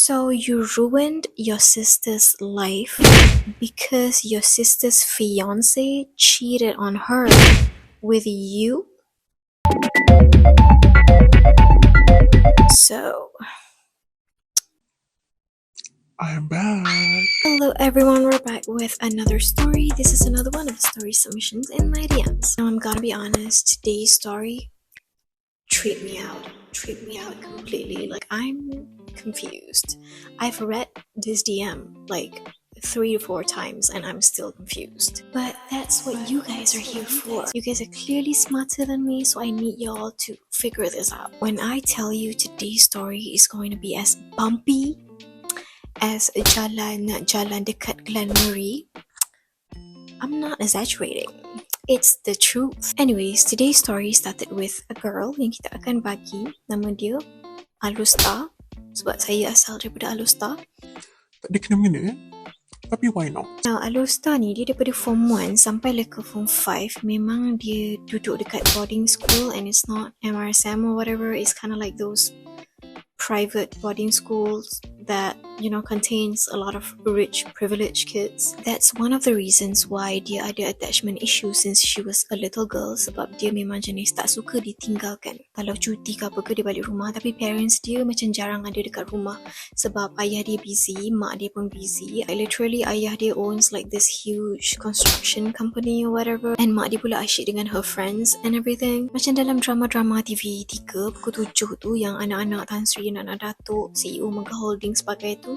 So you ruined your sister's life because your sister's fiance cheated on her with you? So, I'm back. hello everyone, we're back with another story. This is another one of the story submissions in my DMs. Now I'm gonna be honest, today's story treat me out completely. Like, I'm confused. I've read this DM like 3 to 4 times and I'm still confused. But that's what you guys are here for. You guys are clearly smarter than me, so I need y'all to figure this out. When I tell you today's story is going to be as bumpy as jalan dekat Glen Marie, I'm not exaggerating. It's the truth. Anyways, today's story started with a girl yang kita akan bagi nama dia Alusta, sebab saya asal daripada Alusta. Tak ada kena-mengena, tapi why not? Now, Alusta ni dia daripada form 1 sampai ke form 5 memang dia duduk dekat boarding school, and it's not MRSM or whatever. It's kind of like those private boarding schools that, you know, contains a lot of rich, privileged kids. That's one of the reasons why dia ada attachment issue since she was a little girl, sebab dia memang jenis tak suka ditinggalkan. Kalau cuti ke apa ke, dia balik rumah, tapi parents dia macam jarang ada dekat rumah sebab ayah dia busy, mak dia pun busy. Literally, ayah dia owns like this huge construction company or whatever, and mak dia pula asyik dengan her friends and everything. Macam dalam drama-drama TV 3 pukul 7 tu, yang anak-anak Tan Sri, anak Datuk, CEO Mega Holding sebagai tu.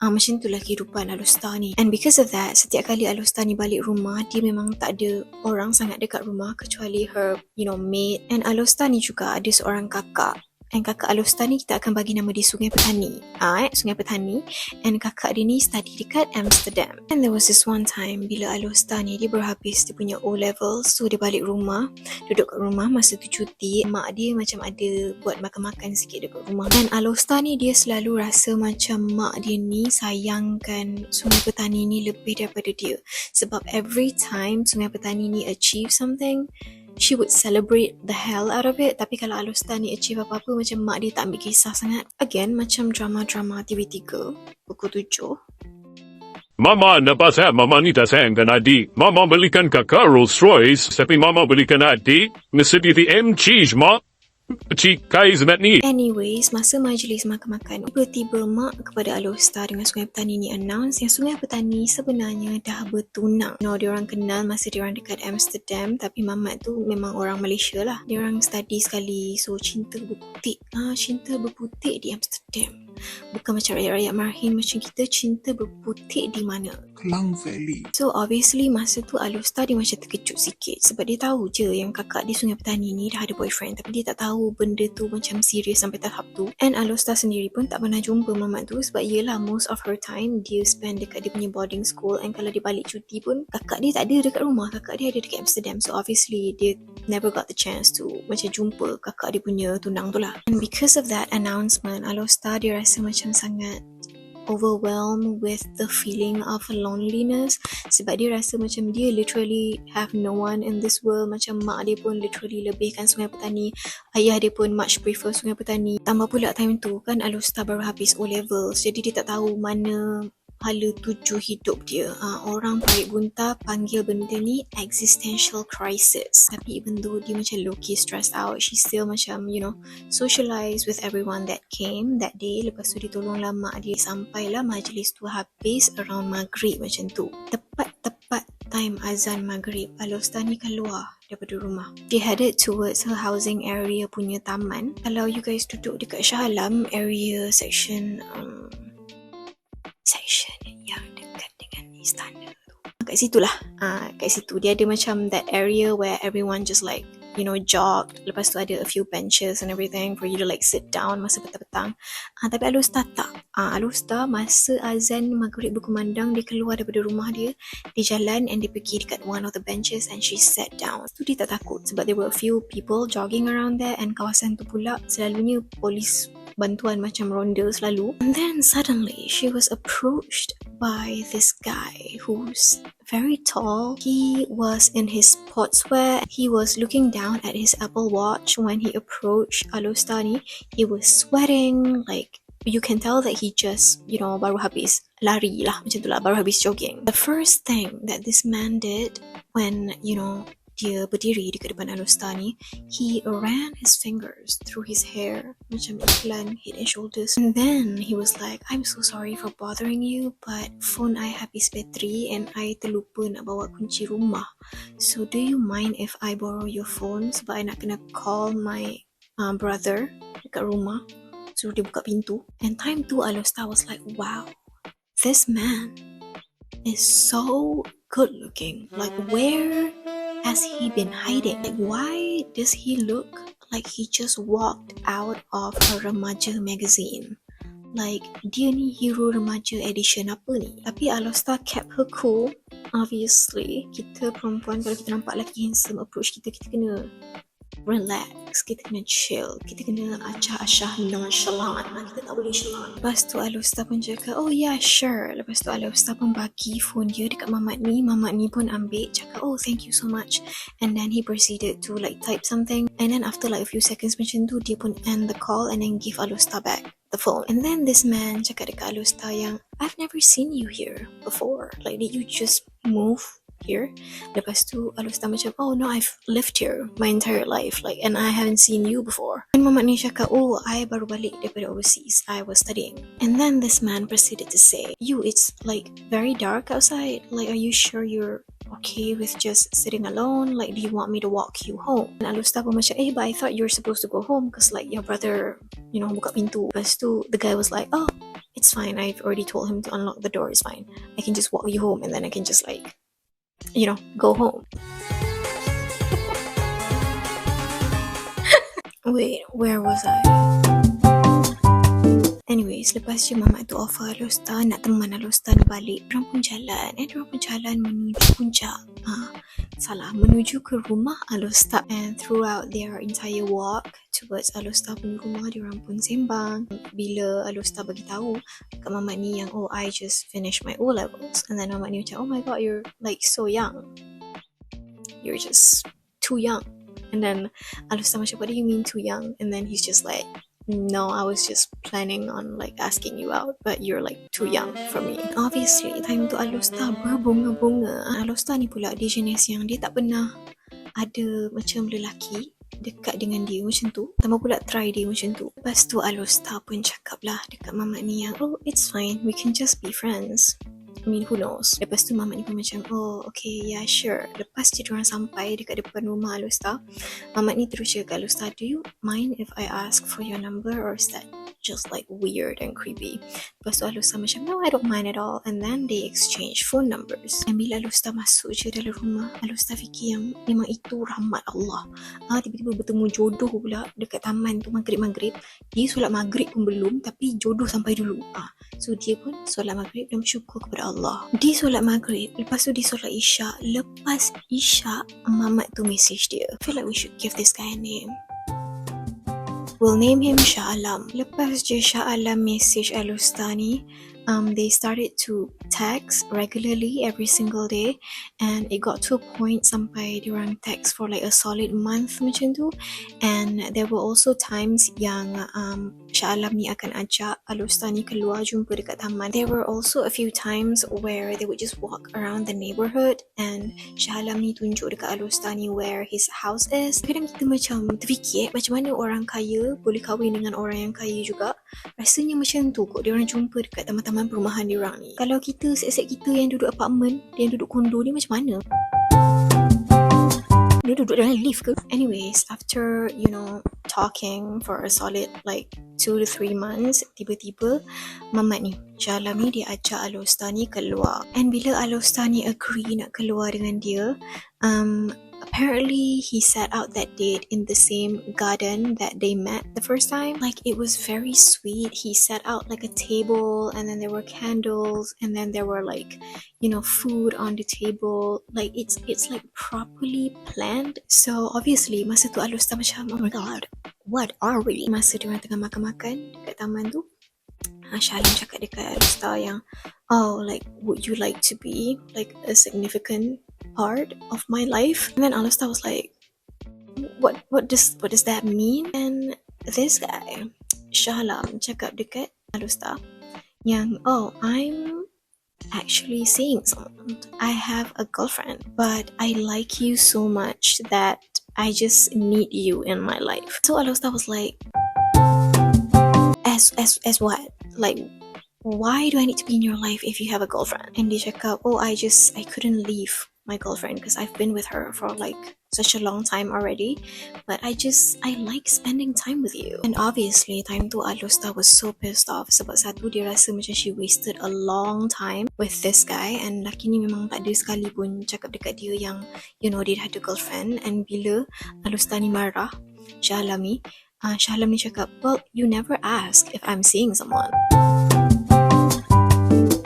Macam itulah kehidupan Alusta ni. And because of that, setiap kali Alusta ni balik rumah, dia memang tak ada orang sangat dekat rumah kecuali her, you know, maid. And Alusta ni juga ada seorang kakak. And kakak Alusta ni kita akan bagi nama dia Sungai Petani. Sungai Petani. And kakak dia ni study dekat Amsterdam. And there was this one time bila Alusta ni dia berhabis dia punya O-levels, so dia balik rumah, duduk kat rumah masa tu cuti. Mak dia macam ada buat makan-makan sikit dekat rumah. Dan Alusta ni dia selalu rasa macam mak dia ni sayangkan Sungai Petani ni lebih daripada dia. Sebab every time Sungai Petani ni achieve something, she would celebrate the hell out of it. Tapi kalau Alusta ni achieve apa-apa, macam mak dia tak ambil kisah sangat. Again, macam drama-drama TV3 pukul 7. Mama napasal Mama ni tak sayangkan adik. Mama belikan kakak Rolls Royce, tapi Mama belikan adik Mercedes cheese, Mak. Cikai semat ni. Anyways, masa majlis makan-makan, tiba-tiba mak kepada Alusta dengan Sungai Petani ni announce yang Sungai Petani sebenarnya dah bertunang. Diorang kenal masa diorang dekat Amsterdam, tapi mamat tu memang orang Malaysia lah. Diorang study sekali, so cinta berputik. Cinta berputik di Amsterdam. Bukan macam rakyat-rakyat marhin macam kita, cinta berputik di mana? Klang Valley. So obviously masa tu Alusta dia macam terkejut sikit sebab dia tahu je yang kakak di Sungai Petani ni dah ada boyfriend, tapi dia tak tahu benda tu macam serius sampai tahap tu. And Alusta sendiri pun tak pernah jumpa mamat tu sebab yelah most of her time dia spend dekat dia punya boarding school, and kalau dia balik cuti pun kakak dia tak ada dekat rumah, kakak dia ada dekat Amsterdam. So obviously dia never got the chance to macam jumpa kakak dia punya tunang tu lah. And because of that announcement, Alusta dia rasa macam sangat overwhelmed with the feeling of loneliness sebab dia rasa macam dia literally have no one in this world. Macam mak dia pun literally lebihkan Sungai Petani, ayah dia pun much prefer Sungai Petani. Tambah pula time tu kan Alusta baru habis O-levels, jadi dia tak tahu mana hala tuju hidup dia. Orang Parit Bunta panggil benda ni existential crisis. Tapi even though dia macam low-key stressed out, she still macam, you know, socialize with everyone that came that day. Lepas tu ditolonglah mak dia sampailah majlis tu habis around maghrib macam tu. Tepat time azan maghrib, Alusta ni keluar daripada rumah. She headed towards her housing area punya taman. Kalau you guys duduk dekat Shah Alam area section yang dekat dengan istana tu, kat situ lah. Kat situ dia ada macam that area where everyone just like, you know, jog. Lepas tu ada a few benches and everything for you to like sit down masa petang-petang. Tapi Alusta tak. Alusta masa azan maghrib berkumandang, dia keluar daripada rumah dia jalan, and dia pergi dekat one of the benches and she sat down. Tu dia tak takut sebab there were a few people jogging around there, and kawasan tu pula selalunya polis bantuan macam ronda selalu. And then suddenly she was approached by this guy who's very tall. He was in his sportswear. He was looking down at his Apple Watch when he approached Alusta ni. He was sweating like You can tell that he just, baru habis lari lah, macam tu lah, baru habis jogging. The first thing that this man did when, dia berdiri dekat depan Alusta ni, he ran his fingers through his hair, macam iklan, head and shoulders. And then he was like, I'm so sorry for bothering you, but phone I habis bateri and I terlupa nak bawa kunci rumah. So do you mind if I borrow your phone sebab I nak kena call my brother dekat rumah, suruh dia buka pintu. And time tu Alusta was like, wow, this man is so good looking. Like, where has he been hiding? Like, why does he look like he just walked out of a remaja magazine? Like, dia ni hero remaja edition apa ni? Tapi Alusta kept her cool. Obviously, kita perempuan kalau kita nampak lelaki handsome approach kita, kita kena relax, kita kena chill, kita kena acah-acah nonchalant, kita tak boleh nonchalant. Lepas tu Alusta pun cakap, oh yeah, sure. Lepas tu Alusta pun bagi phone dia dekat Mamat ni pun ambil, cakap, oh thank you so much. And then he proceeded to like type something, and then after like a few seconds macam tu, dia pun end the call and then give Alusta back the phone. And then this man cakap dekat Alusta yang, I've never seen you here before, like did you just move here? Lepas tu Alusta macam, oh no, I've lived here my entire life, like, and I haven't seen you before. And Mamat ni cakap, oh, I baru balik daripada overseas, I was studying. And then this man proceeded to say, you, it's like very dark outside, like are you sure you're okay with just sitting alone? Like, do you want me to walk you home? And Alusta pun macam, but I thought you were supposed to go home because like your brother, buka pintu. Lepas tu the guy was like, oh, it's fine, I've already told him to unlock the door, it's fine, I can just walk you home and then I can just like, go home. Wait, where was I? Anyways, lepas je Mamat tu offer Alusta nak teman Alusta ni balik, diorang pun jalan menuju puncak. Menuju ke rumah Alusta. And throughout their entire walk towards Alusta punya rumah, diorang pun sembang. Bila Alusta bagi tahu kat Mamat ni yang, oh, I just finished my O-levels. And then Mamat ni macam, oh my god, you're like so young. You're just too young. And then Alusta macam, what do you mean too young? And then he's just like, no, I was just planning on like asking you out, but you're like too young for me. Obviously, time tu Alusta berbunga-bunga. Alusta ni pula dia jenis yang dia tak pernah ada macam lelaki dekat dengan dia macam tu, tambah pula try dia macam tu. Lepas tu Alusta pun cakap lah dekat Mamat ni yang, oh, it's fine, we can just be friends. I mean, who knows. Lepas tu Mamat ni pun macam, oh okay, yeah sure. Lepas je diorang sampai dekat depan rumah Alusta, Mamat ni terus cakap kat Alusta, do you mind if I ask for your number, or is that just like weird and creepy? Lepas tu Alusta macam, no, I don't mind at all. And then they exchange phone numbers. Dan bila Alusta masuk je dalam rumah, Alusta fikir yang memang itu rahmat Allah. Tiba-tiba bertemu jodoh pula dekat taman tu maghrib-maghrib. Dia solat maghrib pun belum, tapi jodoh sampai dulu. So dia pun solat maghrib dan bersyukur kepada Allah. Dia solat maghrib, lepas tu dia solat isyak. Lepas isyak, Mamat tu message dia, I feel like we should give this guy a name. We'll name him Shah Alam. Lepas je Shah Alam message Alusta ni, they started to text regularly every single day, and it got to a point sampai diorang text for like a solid month macam tu. And there were also times yang Shah Alam ni akan ajak Alusta ni keluar jumpa dekat taman. There were also a few times where they would just walk around the neighborhood, and Shah Alam ni tunjuk dekat Alusta ni where his house is. Kadang kita macam terfikir macam mana orang kaya boleh kahwin dengan orang yang kaya juga. Rasanya macam tu kot diorang jumpa dekat taman-taman perumahan diorang ni. Kalau kita set-set kita yang duduk apartmen, yang duduk kondo ni macam mana? Dia duduk dalam lift ke? Anyways, after talking for a solid like 2 to 3 months, tiba-tiba Mamat ni, Shah Alam ni, dia ajak Alusta ni keluar. And bila Alusta ni agree nak keluar dengan dia, apparently he set out that date in the same garden that they met the first time. Like, it was very sweet. He set out like a table, and then there were candles, and then there were like, food on the table. Like, it's like properly planned. So obviously masa tu Alusta macam, oh my god, what are we? Masa diorang tengah makan-makan dekat taman tu, Shah Alam cakap dekat Alusta yang, oh, like, would you like to be like a significant part of my life? And then Alusta was like, what does that mean? And this guy, Shah Alam, cakap dekat Alusta yang, oh, I'm actually seeing someone. I have a girlfriend, but I like you so much that I just need you in my life. So Alusta was like, as what? Like, why do I need to be in your life if you have a girlfriend? And dia cakap, oh, I couldn't leave my girlfriend because I've been with her for like such a long time already, but I like spending time with you. And obviously time tu Alusta was so pissed off sebab satu dia rasa macam she wasted a long time with this guy, and laki ni memang tak ada sekali pun cakap dekat dia yang dia had a girlfriend. And bila Alusta ni marah, Shah Alam ni cakap, well, you never ask if I'm seeing someone.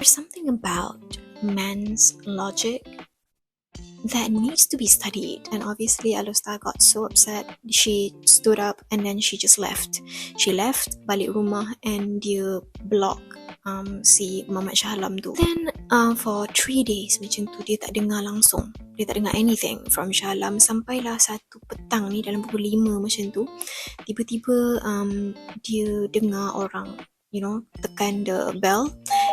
There's something about men's logic that needs to be studied, and obviously Alusta got so upset. She stood up and then she just left. She left, balik rumah, and dia block si Muhammad Shah Alam tu. Then for 3 days macam tu dia tak dengar langsung, dia tak dengar anything from Shah Alam, sampailah satu petang ni dalam pukul 5 macam tu, tiba-tiba dia dengar orang tekan the bell.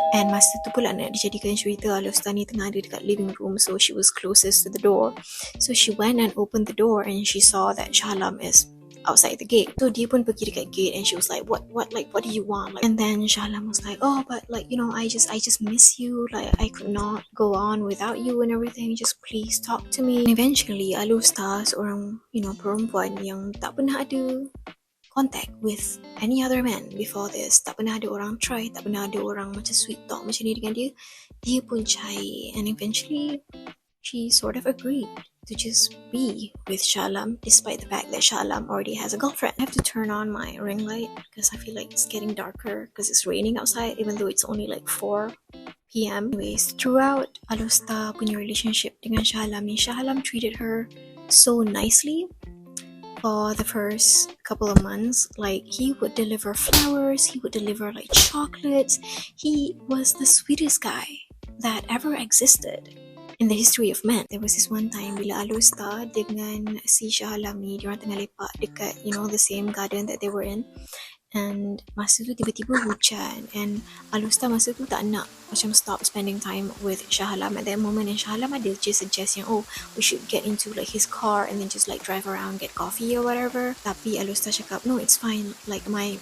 And masa tu pula nak dijadikan cerita Alusta ni tengah ada dekat living room, so she was closest to the door. So she went and opened the door and she saw that Shah Alam is outside the gate. So dia pun pergi dekat gate and she was like, what do you want? And then Shah Alam was like, oh, but like, I just miss you. Like, I could not go on without you and everything. Just please talk to me. And eventually Alusta seorang perempuan yang tak pernah ada contact with any other man before this, tak pernah ada orang try, tak pernah ada orang macam sweet talk macam ni dengan dia pun cair. And eventually she sort of agreed to just be with Shah Alam despite the fact that Shah Alam already has a girlfriend. I have to turn on my ring light because I feel like it's getting darker because it's raining outside, even though it's only like 4 p.m. Anyways, throughout Alusta punya relationship dengan Shah Alam ni, Shah Alam treated her so nicely for the first couple of months. Like, he would deliver flowers, he would deliver like chocolates. He was the sweetest guy that ever existed in the history of men. There was this one time bila Alusta dengan si Shah Alam ni, diorang tengah lepak dekat the same garden that they were in, and masa tu tiba-tiba hujan, and Alusta masa tu tak nak macam stop spending time with Shah Alam at that moment. And Shah Alam ada je suggest yang, oh, we should get into like his car and then just like drive around, get coffee or whatever. Tapi Alusta cakap, no, it's fine, like my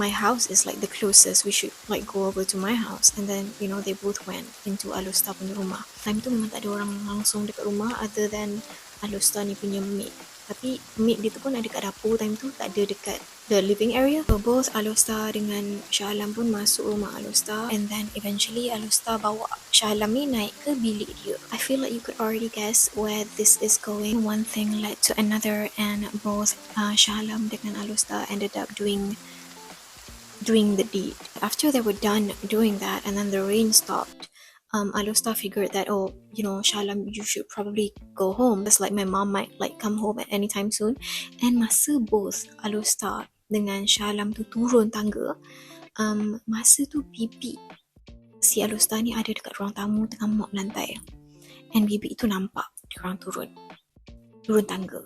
house is like the closest, we should like go over to my house. And then they both went into Alusta punya rumah. Time tu memang tak ada orang langsung dekat rumah other than Alusta ni punya maid. Tapi maid dia tu pun ada kat dapur time tu, tak ada dekat the living area. So both Alusta dengan Shah Alam pun masuk rumah Alusta, and then eventually Alusta bawa Shah Alam ni naik ke bilik dia. I feel like you could already guess where this is going. One thing led to another, and both Shah Alam dengan Alusta ended up doing the deed. After they were done doing that and then the rain stopped, Alusta figured that, oh, Shah Alam, you should probably go home. It's like my mom might like come home at any time soon. And masa both Alusta dengan Shah Alam tu turun tangga, masa tu bibi si Alusta ni ada dekat ruang tamu tengah mop lantai, and bibi itu nampak diorang turun tangga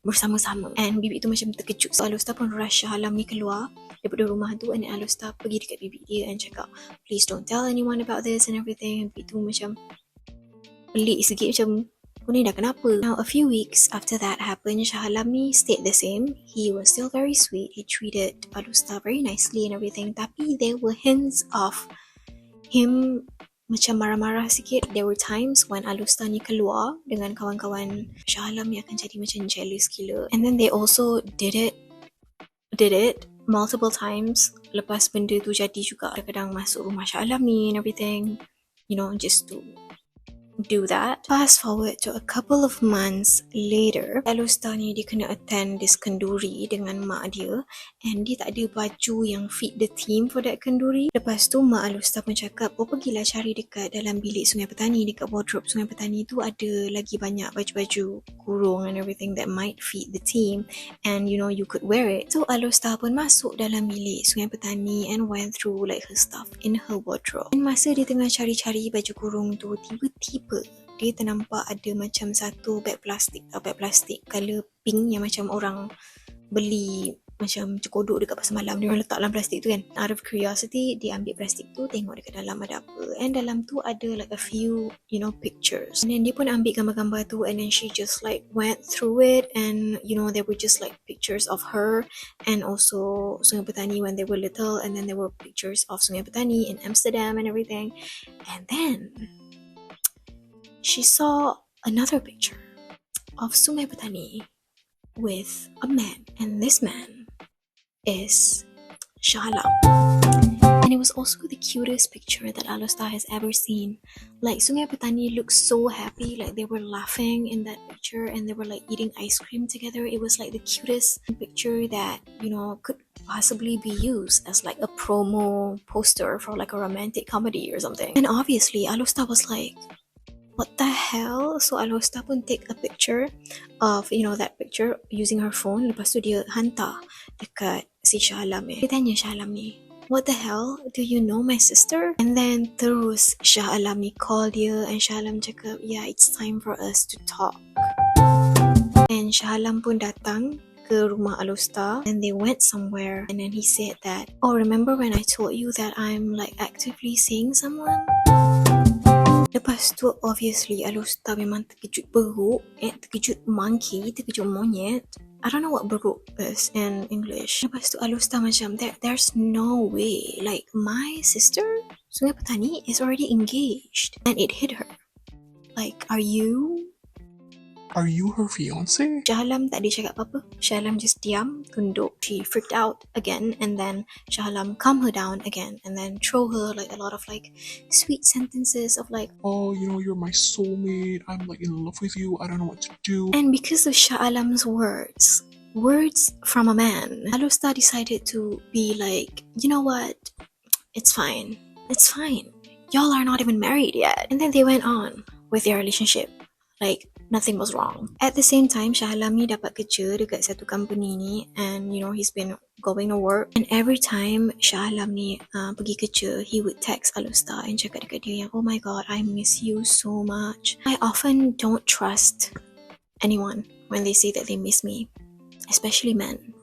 bersama-sama, and bibi tu macam terkejut. So Alusta pun rush Shah Alam ni keluar daripada rumah tu, and Alusta pergi dekat bibi dia and cakap, please don't tell anyone about this and everything. And bibi tu macam pelik sikit, macam, kau ni dah kenapa? Now a few weeks after that happened, Shah Alam ni stayed the same. He was still very sweet, he treated Alusta very nicely and everything, tapi there were hints of him macam marah-marah sikit. There were times when Alusta ni keluar dengan kawan-kawan Shah Alam ni akan jadi macam jealous gila. And then they also did it multiple times. Lepas benda tu jadi juga, kadang-kadang masuk rumah Shah Alam ni and everything, just to do that. Fast forward to a couple of months later, Alusta ni dia kena attend this kenduri dengan mak dia, and dia tak ada baju yang fit the theme for that kenduri. Lepas tu mak Alusta pun cakap, oh, pergilah cari dekat dalam bilik Sungai Petani, dekat wardrobe Sungai Petani tu ada lagi banyak baju-baju kurung and everything that might fit the theme, and you could wear it. So Alusta pun masuk dalam bilik Sungai Petani and went through like her stuff in her wardrobe. And masa dia tengah cari-cari baju kurung tu, tiba-tiba dia ternampak ada macam satu beg plastik colour pink yang macam orang beli macam cekodok dekat pasar malam. Dia orang letak dalam plastik tu kan. Out of curiosity, dia ambil plastik tu, tengok dekat dalam ada apa. And dalam tu ada like a few, pictures. And then dia pun ambil gambar-gambar tu, and then she just like went through it, and there were just like pictures of her and also Sungai Petani when they were little, and then there were pictures of Sungai Petani in Amsterdam and everything. And then she saw another picture of Sungai Petani with a man, and this man is Shah Alam. And it was also the cutest picture that Alustar has ever seen. Like Sungai Petani looked so happy, like they were laughing in that picture and they were like eating ice cream together. It was like the cutest picture that, could possibly be used as like a promo poster for like a romantic comedy or something. And obviously Alustar was like, what the hell? So Alustar pun take a picture of, that picture using her phone. Lepas tu dia hantar dekat si Shah Alam ni. Dia tanya Shah Alam ni, what the hell? Do you know my sister? And then terus Shah Alam ni call dia, and Shah Alam cakap, yeah, it's time for us to talk. And Shah Alam pun datang ke rumah Alustar, and they went somewhere, and then he said that, oh, remember when I told you that I'm like actively seeing someone? Lepas tu obviously Alustar memang terkejut beruk, terkejut monkey, terkejut monyet. I don't know what beruk is in English. Lepas tu Alustar macam, there's no way, like my sister Sungai Petani is already engaged. And it hit her. Like, are you her fiance? Shah Alam tak ada cakap apa-apa. Shah Alam just diam, tunduk. She freaked out again, and then Shah Alam calm her down again, and then throw her like a lot of like sweet sentences of like, Oh, you're my soulmate. I'm like in love with you. I don't know what to do. and because of Shah Alam's words from a man, Alustar decided to be like, you know what? It's fine. Y'all are not even married yet. And then they went on with their relationship. Like, nothing was wrong. At the same time, Shah Alam ni dapat kerja dekat satu company ni, and he's been going to work, and every time Shah Alam ni pergi kerja, he would text Alustar and cakap dekat dia yang, oh my god, I miss you so much. I often don't trust anyone when they say that they miss me, especially men.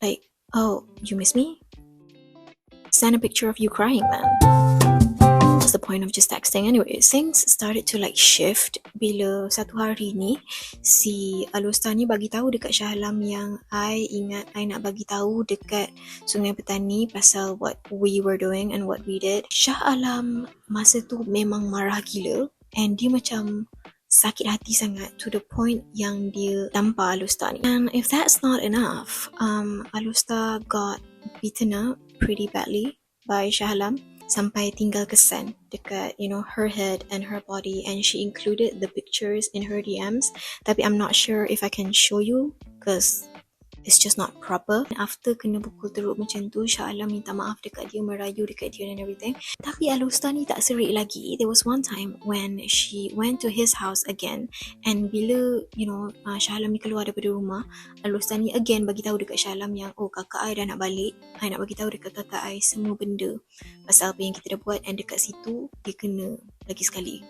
Like, oh, you miss me? Send a picture of you crying, man. What's the point of just texting? Anyways, things started to like shift bila satu hari ni si Alustar ni bagi tahu dekat Shah Alam yang I ingat I nak bagi tahu dekat Sungai Petani pasal what we were doing and what we did. Shah Alam masa tu memang marah gila, and dia macam sakit hati sangat to the point yang dia tampar Alustar ni. And if that's not enough, Alustar got beaten up pretty badly by Shah Alam sampai tinggal kesan dekat her head and her body, and she included the pictures in her DMs, tapi I'm not sure if I can show you because it's just not proper. After kena pukul teruk macam tu, Shah Alam minta maaf dekat dia, merayu dekat dia and everything. Tapi Alustar ni tak serik lagi. There was one time when she went to his house again, and bila Shah Alam ni keluar daripada rumah, Alustar ni again bagi tahu dekat Shah Alam yang, oh, kakak I dah nak balik, I nak bagi tahu dekat kakak I semua benda pasal apa yang kita dah buat. And dekat situ dia kena lagi sekali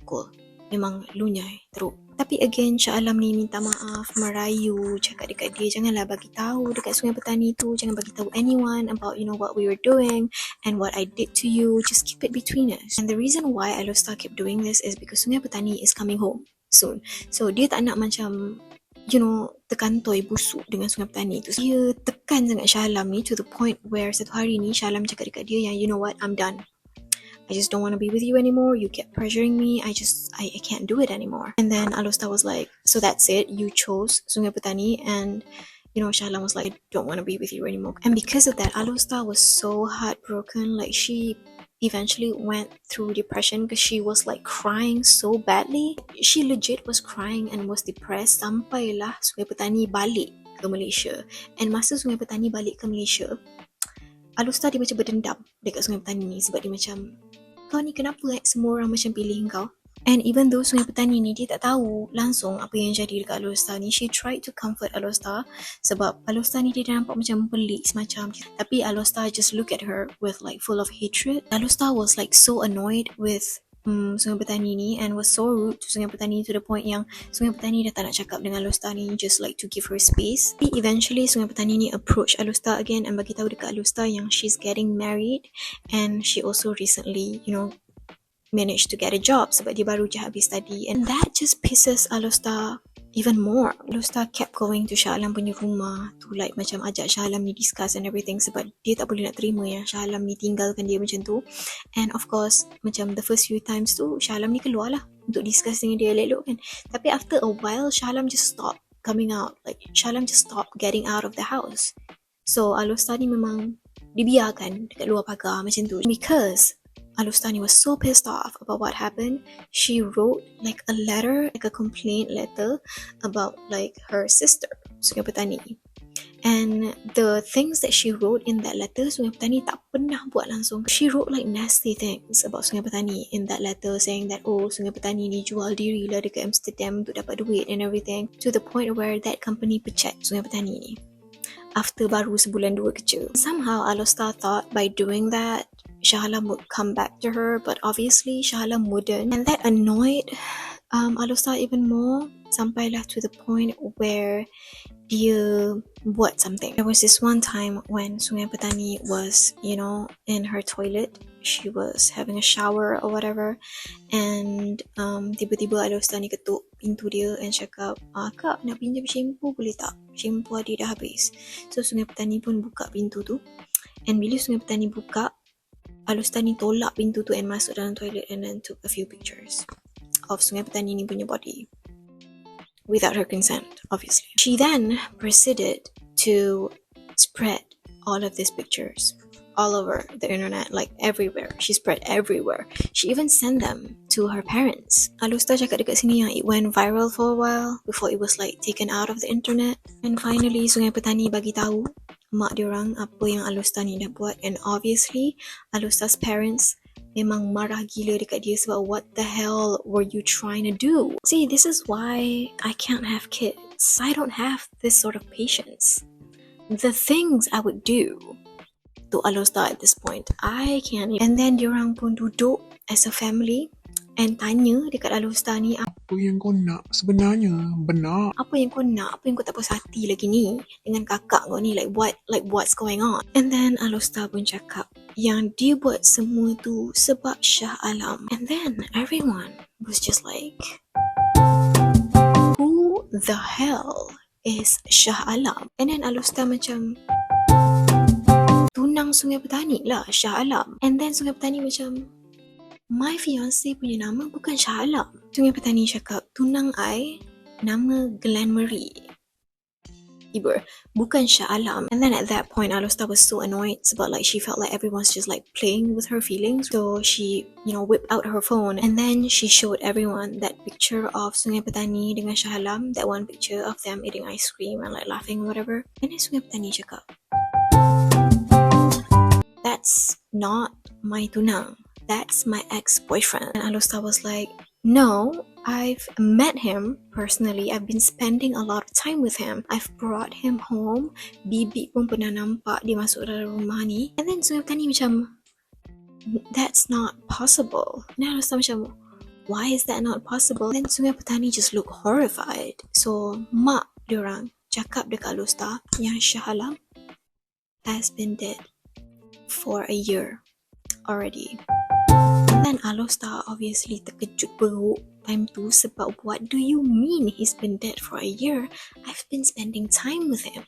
pukul. Memang lunyai teruk. Tapi again, Shah Alam ni minta maaf, merayu, cakap dekat dia, janganlah bagi tahu dekat Sungai Petani tu, jangan bagi tahu anyone about what we were doing and what I did to you. Just keep it between us. And the reason why Alustar kept doing this is because Sungai Petani is coming home soon. So dia tak nak macam terkantoi busuk dengan Sungai Petani tu. Dia tekan sangat Shah Alam ni to the point where satu hari ni Shah Alam cakap dekat dia yang, you know what, I'm done. I just don't want to be with you anymore. You kept pressuring me. I can't do it anymore. And then Alustar was like, so that's it. You chose Sungai Petani. And, Shah Alam was like, I don't want to be with you anymore. And because of that, Alustar was so heartbroken. Like, she eventually went through depression because she was like crying so badly. She legit was crying and was depressed sampailah Sungai Petani balik ke Malaysia. And masa Sungai Petani balik ke Malaysia, Alustar dia macam berdendam dekat Sungai Petani ni sebab dia macam, kau ni kenapa semua orang macam pilih kau? And even though Sungai Petani ni dia tak tahu langsung apa yang jadi dekat Alustar ni, she tried to comfort Alustar sebab Alustar ni dia nampak macam pelik semacam. Tapi Alustar just look at her with like full of hatred. Alustar was like so annoyed with Sungai Petani ni and was so rude to Sungai Petani to the point yang Sungai Petani dah tak nak cakap dengan Alustar ni, just like to give her space. Eventually Sungai Petani ni approach Alustar again and bagi tahu dekat Alustar yang she's getting married and she also recently, managed to get a job sebab dia baru je habis study, and that just pisses Alustar even more. Alustar kept going to Shah Alam punya rumah to like macam ajak Shah Alam ni discuss and everything sebab dia tak boleh nak terima yang Shah Alam ni tinggalkan dia macam tu. And of course macam the first few times tu Shah Alam ni keluar lah untuk discuss dengan dia elok-elok kan, tapi after a while Shah Alam just stopped coming out, like Shah Alam just stopped getting out of the house. So Alustar ni memang dibiarkan dekat luar pagar macam tu. Because Alustar ni was so pissed off about what happened, she wrote like a letter, like a complaint letter about like her sister, Sungai Petani. And the things that she wrote in that letter, Sungai Petani tak pernah buat langsung. She wrote like nasty things about Sungai Petani in that letter, saying that Sungai Petani ni jual diri lah dekat Amsterdam untuk dapat duit and everything, to the point where that company pecat Sungai Petani ni after baru sebulan 2 kerja. Somehow Alustar thought by doing that Shah Alam would come back to her, but obviously Shah Alam wouldn't, and that annoyed Alustar even more, sampailah to the point where dia buat something. There was this one time when Sungai Petani was, in her toilet. She was having a shower or whatever, and tiba-tiba Alustar ni ketuk pintu dia and cakap, "Kak, nak pinjam shampoo boleh tak? Shampoo adik dah habis." So Sungai Petani pun buka pintu tu, and bila Sungai Petani buka, Alustar ni tolak pintu tu and masuk dalam toilet and then took a few pictures of Sungai Petani ni punya body without her consent, obviously. She then proceeded to spread all of these pictures all over the internet, like everywhere. She spread everywhere. She even sent them to her parents. Alustar cakap dekat sini yang it went viral for a while before it was like taken out of the internet. And finally Sungai Petani bagi tahu mak diorang apa yang Alustar ni dah buat, and obviously Alustar's parents memang marah gila dekat dia sebab what the hell were you trying to do? See, this is why I can't have kids. I don't have this sort of patience. The things I would do to Alustar at this point, I can't. And then diorang pun duduk as a family and tanya dekat Alustar ni, Apa yang kau nak sebenarnya? Benar. apa yang kau nak, apa yang kau tak puas hati lagi ni dengan kakak kau ni, like what's going on? And then Alustar pun cakap yang dia buat semua tu sebab Shah Alam. And then everyone was just like, who the hell is Shah Alam? And then Alustar macam, tunang Sungai Petani lah, Shah Alam. And then Sungai Petani macam, my fiance punya nama bukan Shah Alam. Sungai Petani cakap, tunang I nama Glenn Marie, bukan Shah Alam. And then at that point Alustar was so annoyed sebab like she felt like everyone's just like playing with her feelings. So she whipped out her phone and then she showed everyone that picture of Sungai Petani dengan Shah Alam, that one picture of them eating ice cream and like laughing or whatever. And then Sungai Petani cakap, that's not my tunang, that's my ex-boyfriend. And Alustar was like, no, I've met him personally. I've been spending a lot of time with him. I've brought him home. Bibi pun pernah nampak dia masuk dalam rumah ni. And then Sungai Petani macam, that's not possible. And then Alustar macam, why is that not possible? Then Sungai Petani just look horrified. So mak diorang cakap dekat Alustar yang Shah Alam has been dead for a year already. And then Alustar obviously terkejut beruk time tu sebab what do you mean he's been dead for a year? I've been spending time with him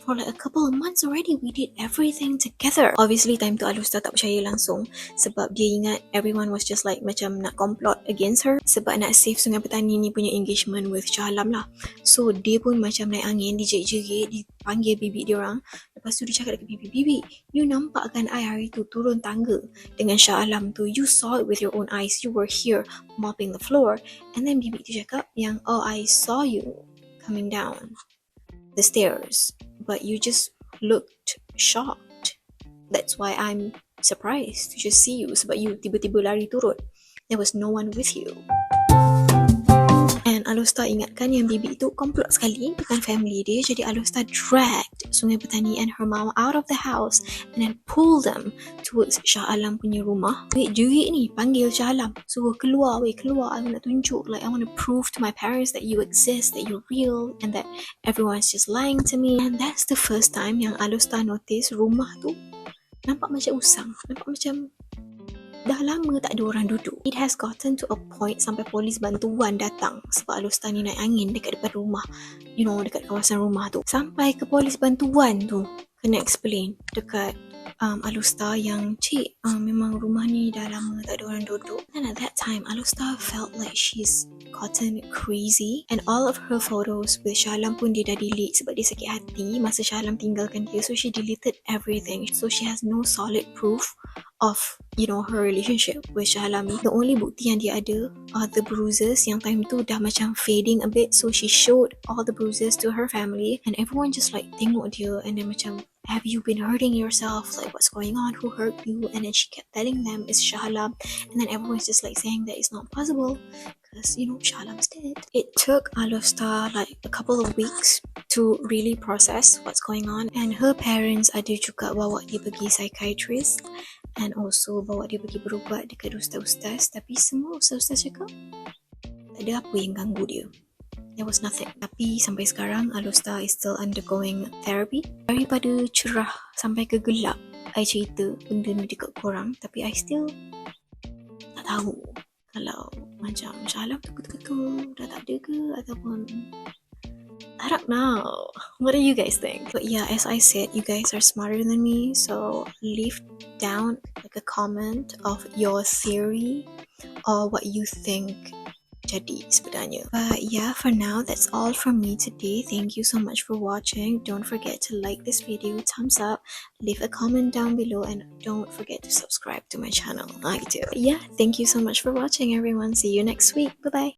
for like a couple of months already. We did everything together. Obviously time tu Alustar tak percaya langsung sebab dia ingat everyone was just like macam nak complot against her sebab nak save Sungai Petani ni punya engagement with Shah Alam lah. So dia pun macam naik angin, dijerit-jerit, dipanggil bibi dia orang. Lepas tu dia cakap dekat bibi, you nampak kan I hari tu turun tangga dengan Shah Alam tu? You saw it with your own eyes. You were here mopping the floor. And then bibi tu cakap yang, I saw you coming down the stairs, but you just looked shocked. That's why I'm surprised to just see you sebab you tiba-tiba lari turun. There was no one with you. And Alustar ingatkan yang bibi tu komplot sekali dengan family dia. Jadi Alustar dragged Sungai Petani and her mom out of the house and then pulled them towards Shah Alam punya rumah. Jurik ni panggil Shah Alam, suruh keluar, keluar. I want to tunjuk, like I want to prove to my parents that you exist, that you're real, and that everyone's just lying to me. And that's the first time yang Alustar notice rumah tu nampak macam usang, nampak macam dah lama tak ada orang duduk. It has gotten to a point sampai polis bantuan datang sebab Alustar ni naik angin dekat depan rumah, you know, dekat kawasan rumah tu. Sampai ke polis bantuan tu kena explain dekat Alustar yang cik, memang rumah ni dah lama tak ada orang duduk. And at that time Alustar felt like she's gotten crazy, and all of her photos with Shah Alam pun dia dah delete sebab dia sakit hati masa Shah Alam tinggalkan dia. So she deleted everything, so she has no solid proof of, you know, her relationship with Shah Alam ni. The only bukti yang dia ada are the bruises yang time tu dah macam fading a bit. So she showed all the bruises to her family, and everyone just like tengok dia and then macam, have you been hurting yourself? Like, what's going on? Who hurt you? And then she kept telling them it's Shah Alam, and then everyone's just like saying that it's not possible because, you know, Shah Alam's dead. It took Alustar like a couple of weeks to really process what's going on, and her parents ada juga bawa dia pergi psychiatrist and also bawa dia pergi berubat dekat ustaz-ustaz, tapi semua ustaz-ustaz cakap tak ada apa yang ganggu dia. There was nothing. Tapi sampai sekarang Alustar is still undergoing therapy. Daripada cerah sampai ke gelap, I cerita benda ni dekat korang, tapi I still tak tahu kalau macam Shah Alam tu betul-betul dah tak ada ke ataupun I don't know. What do you guys think? But yeah, as I said, you guys are smarter than me, so leave down like a comment of your theory or what you think jadi sebenarnya. But yeah, for now, that's all from me today. Thank you so much for watching. Don't forget to like this video, thumbs up, leave a comment down below, and don't forget to subscribe to my channel. I do. Yeah, thank you so much for watching, everyone. See you next week. Bye-bye.